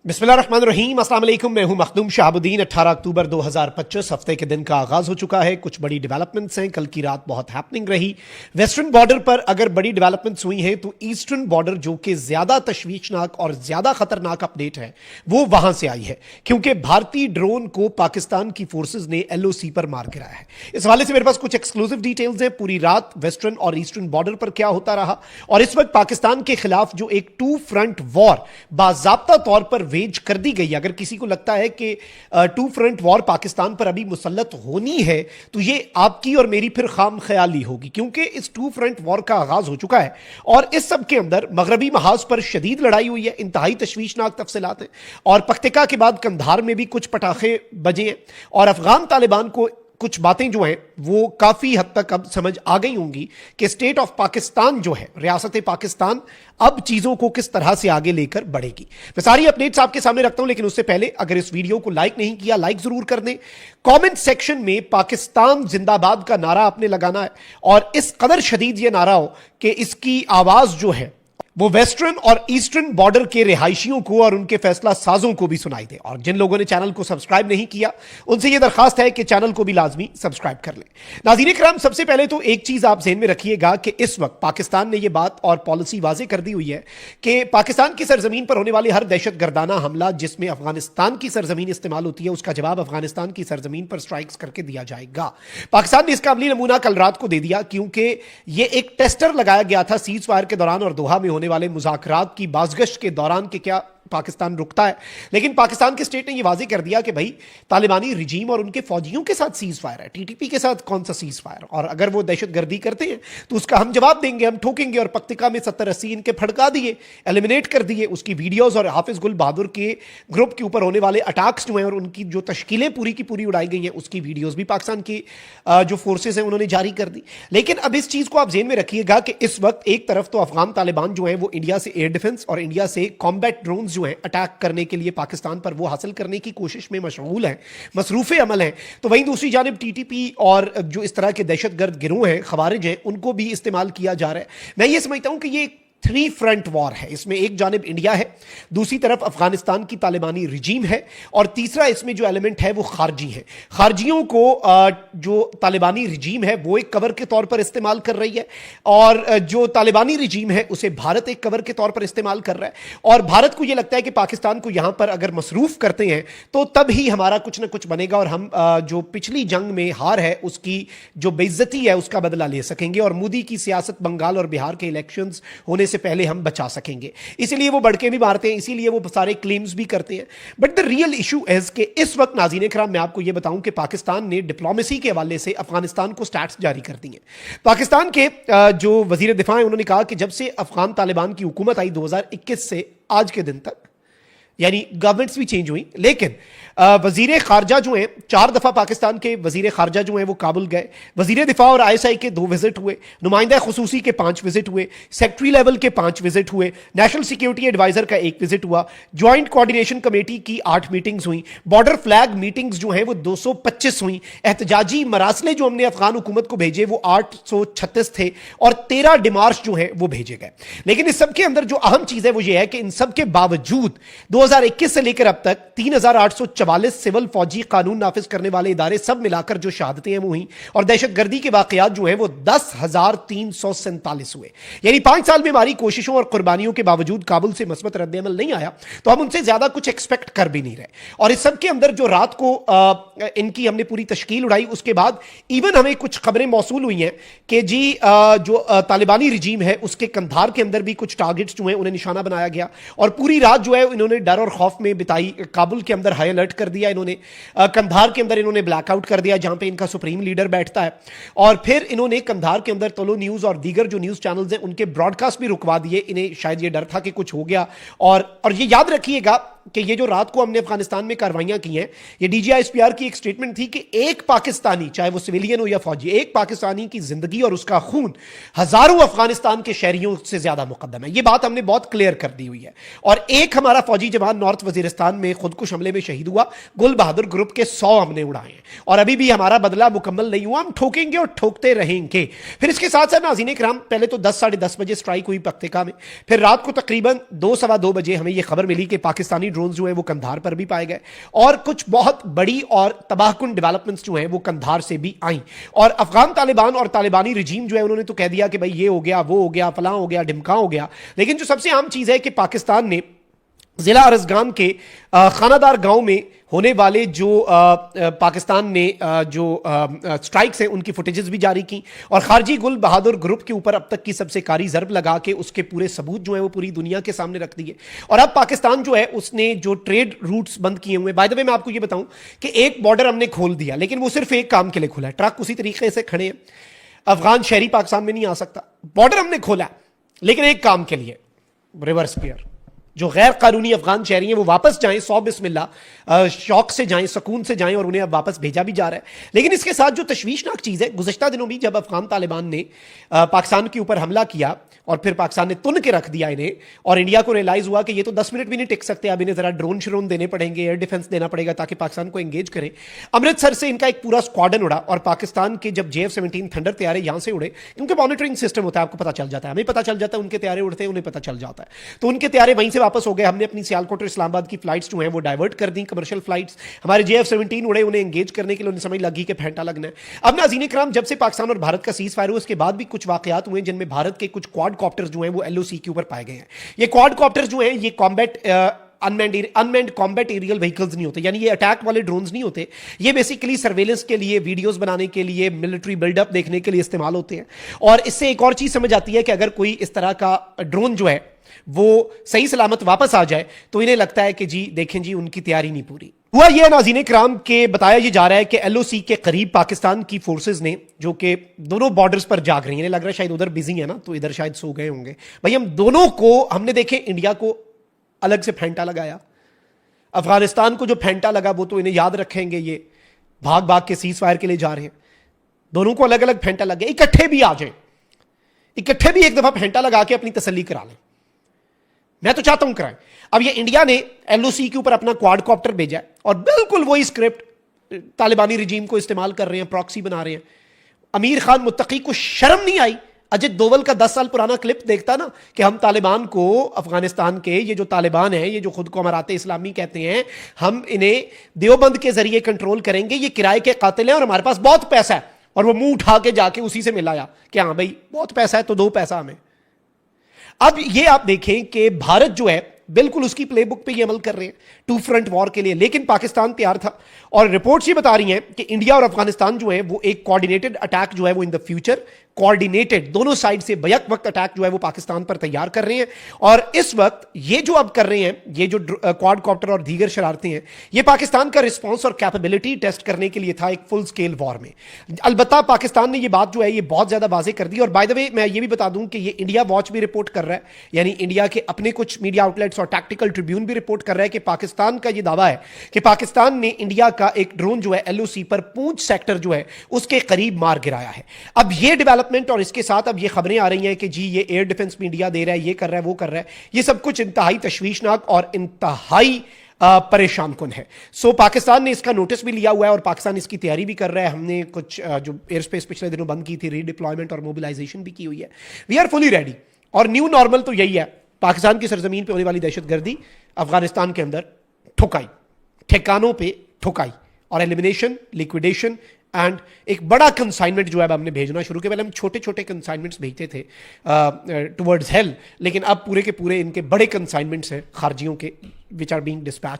बिस्मिल्लाहिर्रहमानिर्रहीम, अस्सलाम वालेकुम। मैं हूं मखदूम शहाबुद्दीन। 18 अक्टूबर 2025 हफ्ते के दिन का आगाज हो चुका है। कुछ बड़ी डेवलपमेंट्स हैं। कल की रात बहुत हैपनिंग रही। वेस्टर्न बॉर्डर पर अगर बड़ी डेवलपमेंट्स हुई हैं तो ईस्टर्न बॉर्डर जो कि ज्यादा तशवीशनाक और ज्यादा खतरनाक अपडेट है वो वहां से आई है, क्योंकि भारतीय ड्रोन को पाकिस्तान की फोर्सेज ने एलओसी पर मार गिराया है। इस हवाले से मेरे पास कुछ एक्सक्लूसिव डिटेल्स हैं। पूरी रात वेस्टर्न और ईस्टर्न बॉर्डर पर क्या होता रहा और इस वक्त पाकिस्तान के खिलाफ जो एक टू फ्रंट वॉर बाज़ाब्ता तौर पर वेज कर दी गई। अगर किसी को लगता है कि टू फ्रंट वॉर पाकिस्तान पर अभी मुसल्लत होनी है तो ये आपकी और मेरी फिर खाम ख्याली होगी, क्योंकि इस टू फ्रंट वॉर का आगाज हो चुका है और इस सब के अंदर मगरबी महाज पर शदीद लड़ाई हुई है। इंतहाई तशवीशनाक तफसीलात हैं और पख्तिका के बाद कंधार में भी कुछ पटाखे बजे हैं और अफगान तालिबान को कुछ बातें जो हैं वो काफी हद तक अब समझ आ गई होंगी कि स्टेट ऑफ पाकिस्तान जो है, रियासत पाकिस्तान, अब चीजों को किस तरह से आगे लेकर बढ़ेगी। मैं सारी अपडेट्स आपके सामने रखता हूं, लेकिन उससे पहले अगर इस वीडियो को लाइक नहीं किया, लाइक जरूर कर दें। कमेंट सेक्शन में पाकिस्तान जिंदाबाद का नारा आपने लगाना है और इस कदर शदीद ये नारा हो कि इसकी आवाज जो है वो वेस्टर्न और ईस्टर्न बॉर्डर के रिहायशियों को और उनके फैसला साजों को भी सुनाई दे। और जिन लोगों ने चैनल को सब्सक्राइब नहीं किया उनसे यह दरखास्त है कि चैनल को भी लाजमी सब्सक्राइब कर लें। नाज़रीन किराम, सबसे पहले तो एक चीज आप ज़हन में रखिएगा कि इस वक्त पाकिस्तान ने यह बात और पॉलिसी वाजे कर दी हुई है कि पाकिस्तान की सरजमीन पर होने वाले हर दहशत गर्दाना हमला जिसमें अफगानिस्तान की सरजमीन इस्तेमाल होती है उसका जवाब अफगानिस्तान की सरजमीन पर स्ट्राइक्स करके दिया जाएगा। पाकिस्तान ने इसका अमली नमूना कल रात को दे दिया, क्योंकि यह एक टेस्टर लगाया गया था सीज फायर के दौरान और दोहा में होने वाले मुज़ाकरात की बाज़गश्त के दौरान कि क्या पाकिस्तान रुकता है। लेकिन पाकिस्तान के स्टेट ने यह वाजे कर दिया कि भाई तालिबानी रिजीम और उनके फौजियों के साथ सीज फायर है, टीटीपी के साथ कौन सा सीज फायर, और अगर वो दहशतगर्दी करते हैं तो उसका हम जवाब देंगे, हम ठोकेंगे। और पख्तिका में 70-80 इनके फड़का दिए, एलिमिनेट कर दिए। उसकी वीडियोस और हाफिज गुल बहादुर के ग्रुप के ऊपर होने वाले अटैक्स जो हैं और उनकी जो तश्कीलें पूरी की पूरी उड़ाई गई हैं उसकी वीडियोस भी पाकिस्तान की जो फोर्सेज हैं उन्होंने जारी कर दी। लेकिन अब इस चीज को आप ज़हन में रखिएगा कि इस वक्त एक तरफ तो अफगान तालिबान जो है वो इंडिया से एयर डिफेंस और इंडिया से कॉम्बैट ड्रोन जो है अटैक करने के लिए पाकिस्तान पर वो हासिल करने की कोशिश में मशगूल है, मसरूफे अमल हैं। तो वहीं दूसरी जानिब टीटीपी और जो इस तरह के दहशतगर्द गिरोह हैं, खवारिज हैं, उनको भी इस्तेमाल किया जा रहा है। मैं ये समझता हूं कि ये थ्री फ्रंट वॉर है। इसमें एक जानिब इंडिया है, दूसरी तरफ अफगानिस्तान की तालिबानी रिजीम है और तीसरा इसमें जो एलिमेंट है वो खारजी है। खारजियों को जो तालिबानी रिजीम है वो एक कवर के तौर पर इस्तेमाल कर रही है और जो तालिबानी रिजीम है उसे भारत एक कवर के तौर पर इस्तेमाल कर रहा है। और भारत को यह लगता है कि पाकिस्तान को यहां पर अगर मसरूफ करते हैं तो तब ही हमारा कुछ ना कुछ बनेगा और हम जो पिछली जंग में हार है उसकी जो बेइज्जती है उसका बदला ले सकेंगे और मोदी की सियासत बंगाल और बिहार के इलेक्शंस होने से पहले हम बचा सकेंगे। इसीलिए वो बढ़के भी मारते हैं, इसीलिए वो सारे क्लेम्स भी करते हैं। But the real issue is कि इस वक्त नाज़रीन किराम मैं आपको यह बताऊं कि पाकिस्तान ने डिप्लोमेसी के हवाले से अफगानिस्तान को स्टैट्स जारी कर दी हैं। पाकिस्तान के जो वजीर दिफा है उन्होंने कहा कि जब से अफगान तालिबान की हुकूमत आई 2021 से आज के दिन तक, यानी गवर्नमेंट्स भी चेंज हुई, लेकिन वजीर खारजा जो हैं 4 दफा पाकिस्तान के वजीर खारजा जो हैं वो काबुल गए। वजीर दिफा और ISI के 2 विजिट हुए, नुमाइंदा खुसूसी के 5 विजिट हुए, सेक्रेटरी लेवल के 5 विजिट हुए, नेशनल सिक्योरिटी एडवाइजर का 1 विजिट हुआ, ज्वाइंट कोऑर्डिनेशन कमेटी की 8 मीटिंग्स हुई, बॉर्डर फ्लैग मीटिंग्स जो हैं वो 225 हुई, एहतजाजी मरासले जो हमने अफगान हुकूमत को भेजे वो 836 थे और 13 डिमार्च जो हैं वो भेजे गए। लेकिन इस सब के अंदर जो अहम चीज है वो ये है कि इन सब के बावजूद 2021 से लेकर अब तक 3844 सिविल फौजी कानून नाफिज करने वाले इदारे सब मिलाकर जो शहादतें हैं वो हुई और दहशतगर्दी के वाकयात जो हैं वो 10,347 हुए। यानी 5 साल में हमारी कोशिशों और कुर्बानियों के बावजूद काबुल से मस्बत रद्द-ए-अमल नहीं आया, तो हम उनसे ज्यादा कुछ एक्सपेक्ट कर भी नहीं रहे। और इस सब के अंदर जो रात को इनकी हमने पूरी तश्कील उड़ाई, उसके बाद इवन हमें कुछ खबरें मौसूल हुई हैं कि जी जो तालिबानी रिजीम है उसके कंधार के अंदर भी कुछ टारगेट्स जो हैं उन्हें निशाना बनाया गया और पूरी रात जो है इन्होंने डर और खौफ में बिताई। काबुल के अंदर हाई अलर्ट कर दिया इन्होंने, कंधार के अंदर इन्होंने ब्लैकआउट कर दिया जहां पे इनका सुप्रीम लीडर बैठता है, और फिर इन्होंने कंधार के अंदर तोलो न्यूज और दीगर जो न्यूज चैनल्स हैं उनके ब्रॉडकास्ट भी रुकवा दिए। इन्हें शायद ये डर था कि कुछ हो गया। और ये याद रखिएगा कि ये जो रात को हमने अफगानिस्तान में कार्रवाइयां की हैं, ये DGISPR की एक स्टेटमेंट थी कि एक पाकिस्तानी, चाहे वो सिविलियन हो या फौजी, एक पाकिस्तानी की जिंदगी और उसका खून हजारों अफगानिस्तान के शहरियों से ज्यादा मुकद्दम है। ये बात हमने बहुत क्लियर कर दी हुई है। और एक हमारा फौजी जवान नॉर्थ वजीरिस्तान में खुदकुश हमले में शहीद हुआ। गुल बहादुर ग्रुप के 100 हमने उड़ाए हैं और अभी भी हमारा बदला मुकम्मल नहीं हुआ, हम ठोकेंगे और ठोकते रहेंगे। फिर इसके साथ साथ नाज़रीन किराम, पहले तो 10 साढ़े 10 बजे स्ट्राइक हुई पख्तिका में, फिर रात को तकरीबन 2 सवा 2 बजे हमें यह खबर मिली कि पाकिस्तानी ड्रोन जो है वो कंधार पर भी पाए गए, और कुछ बहुत बड़ी और तबाहकुन डेवलपमेंट्स जो हैं वो कंधार से भी आई। और अफगान तालिबान और तालिबानी रजीम जो है उन्होंने तो कह दिया कि भाई ये हो गया, वो हो गया, फलां हो गया, ढिमका हो गया। लेकिन जो सबसे आम चीज है कि पाकिस्तान ने जिला अरजगान के खानादार गांव में होने वाले जो पाकिस्तान ने जो स्ट्राइक्स हैं उनकी फुटेजेस भी जारी की, और खारजी गुल बहादुर ग्रुप के ऊपर अब तक की सबसे कारी जरब लगा के उसके पूरे सबूत जो है वो पूरी दुनिया के सामने रख दिए। और अब पाकिस्तान जो है उसने जो ट्रेड रूट्स बंद किए हुए, बाय द वे मैं आपको ये बताऊं कि एक बॉर्डर हमने खोल दिया, लेकिन वो सिर्फ एक काम के लिए खुला है, ट्रक उसी तरीके से खड़े हैं, अफगान शहरी पाकिस्तान में नहीं आ सकता। बॉर्डर हमने खोला लेकिन एक काम के लिए, रिवर्स पियर, जो गैर कानूनी अफगान शहरी हैं वो वापस जाएं, सौ बिस्मिल्लाह, शौक से जाएं, सुकून से जाएं, और उन्हें अब वापस भेजा भी जा रहा है। लेकिन इसके साथ जो तशवीशनाक चीज़ है, गुज़श्ता दिनों में जब अफगान तालिबान ने पाकिस्तान के ऊपर हमला किया और फिर पाकिस्तान ने तुन के रख दिया इन्हें, और इंडिया को रियलाइज हुआ कि ये तो 10 मिनट भी नहीं टिक सकते, अब इन्हें जरा ड्रोन श्रोन देने पड़ेंगे, एयर डिफेंस देना पड़ेगा ताकि पाकिस्तान को एंगेज करें। अमृतसर से इनका एक पूरा स्क्वाडन उड़ा, और पाकिस्तान के जब JF-17 थंडर तैयारे यहां से उड़े, क्योंकि मॉनिटरिंग सिस्टम होता है, आपको पता चल जाता है, हमें पता चल जाता है उनके तैयारे उड़ते हैं, उन्हें पता चल जाता है, तो उनके तैयारे वहीं से वापस हो गए। हमने अपनी सियालकोट और इस्लामाबाद की फ्लाइट्स जो हैं वो डाइवर्ट कर दी, कमर्शियल फ्लाइट्स। हमारे JF-17 उड़े, उन्हें एंगेज करने के लिए उन्हें समझ लगी कि फेंटा लगना है। अब नाज़रीन इकराम, जब से पाकिस्तान और भारत का सीज फायर हुआ उसके बाद भी कुछ वाकयात हुए जिनमें भारत के कुछ क्वाड कॉप्टर्स जो हैं वो LOC के ऊपर पाए गए हैं। ये क्वाड कॉप्टर्स जो हैं ये combat unmanned combat aerial vehicles नहीं होते, यानी ये अटैक वाले ड्रोन्स नहीं होते, ये बेसिकली सर्वेलेंस के लिए, वीडियोस बनाने के लिए, मिलिट्री बिल्डअप देखने के लिए इस्तेमाल होते हैं। और इससे एक और चीज समझ आती है कि अगर कोई इस तरह का ड्रोन जो है वो सही सलामत वापस आ जाए तो इन्हें लगता है कि जी देखें जी उनकी तैयारी नहीं पूरी हुआ। ये नाज़रीन किराम के बताया ये जा रहा है कि LOC के करीब पाकिस्तान की फोर्सेस ने, जो कि दोनों बॉर्डर्स पर जाग रही हैं, लग रहा है शायद उधर बिजी है ना, तो इधर शायद सो गए होंगे भाई, हम दोनों को हमने देखे, इंडिया को अलग से फेंटा लगाया, अफगानिस्तान को जो फेंटा लगा वो तो इन्हें याद रखेंगे, ये भाग भाग के सीज फायर के लिए जा रहे हैं, दोनों को अलग अलग फेंटा लग गया। इकट्ठे भी आ जाए, इकट्ठे भी एक दफा फेंटा लगा के अपनी तसल्ली करा लें, मैं तो चाहता हूं कराएं। अब ये इंडिया ने LOC के ऊपर अपना क्वाडकॉप्टर भेजा है और बिल्कुल वही स्क्रिप्ट तालिबानी रजीम को इस्तेमाल कर रहे हैं, प्रॉक्सी बना रहे हैं। अमीर खान मुत्तकी को शर्म नहीं आई? अजित डोवल का 10 साल पुराना क्लिप देखता ना कि हम तालिबान को, अफगानिस्तान के ये जो तालिबान है, ये जो खुद को अमारात इस्लामी कहते हैं, हम इन्हें देवबंद के जरिए कंट्रोल करेंगे, ये किराए के कातिल हैं और हमारे पास बहुत पैसा है। और वो मुंह उठा के जाके उसी से मिलाया कि हाँ भाई बहुत पैसा है तो दो पैसा हमें। अब ये आप देखें कि भारत जो है बिल्कुल उसकी प्लेबुक पे ये अमल कर रहे हैं टू फ्रंट वॉर के लिए, लेकिन पाकिस्तान तैयार था। और रिपोर्ट्स ये बता रही हैं कि इंडिया और अफगानिस्तान जो है वो एक कोऑर्डिनेटेड अटैक जो है वो इन द फ्यूचर, कोऑर्डिनेटेड दोनों साइड से बैक वक्त अटैक जो है वो पाकिस्तान पर तैयार कर रहे हैं। और इस वक्त ये जो अब कर रहे हैं, ये जो क्वाडकॉप्टर और दीगर शरारतें हैं, ये पाकिस्तान का रिस्पॉन्स और कैपेबिलिटी टेस्ट करने के लिए था एक फुल स्केल वॉर में। अलबत्ता पाकिस्तान ने ये बात जो है ये बहुत ज्यादा वाज़ेह कर दी। और बाय द वे मैं ये भी बता दूं कि ये इंडिया वॉच भी रिपोर्ट कर रहा है, यानी इंडिया के अपने कुछ मीडिया आउटलेट्स और टैक्टिकल ट्रिब्यून भी रिपोर्ट कर रहा है कि पाकिस्तान का ये दावा है कि पाकिस्तान ने इंडिया का एक ड्रोन जो है LOC पर पूंछ सेक्टर जो है उसके करीब मार गिराया है। अब ये डेवलपमेंट और इसके साथ अब ये खबरें आ रही हैं कि जी ये एयर डिफेंस भी इंडिया दे रहा है, ये कर रहा है, वो कर रहा है, ये सब कुछ इंतहाई तशवीशनाक और इंतहाई परेशान कुन है। सो पाकिस्तान ने इसका नोटिस भी लिया हुआ है और पाकिस्तान इसकी तैयारी भी कर रहा है। हमने कुछ जो एयर स्पेस पिछले दिनों बंद की थी, रीडिप्लॉयमेंट और मोबिलाइजेशन भी की हुई है। We are fully ready. और न्यू नॉर्मल तो यही है, पाकिस्तान की सरजमीन पे होने वाली दहशतगर्दी अफगानिस्तान के अंदर ठुकाई, ठिकानों पे ठुकाई और एलिमिनेशन, लिक्विडेशन एंड एक बड़ा कंसाइनमेंट जो है अब हमने भेजना शुरू किया। पहले हम छोटे छोटे कंसाइनमेंट्स भेजते थे टुवर्ड्स हेल, लेकिन अब पूरे के पूरे इनके बड़े कंसाइनमेंट्स हैं खारजियों के, विच आर बीइंग डिस्पैच्ड।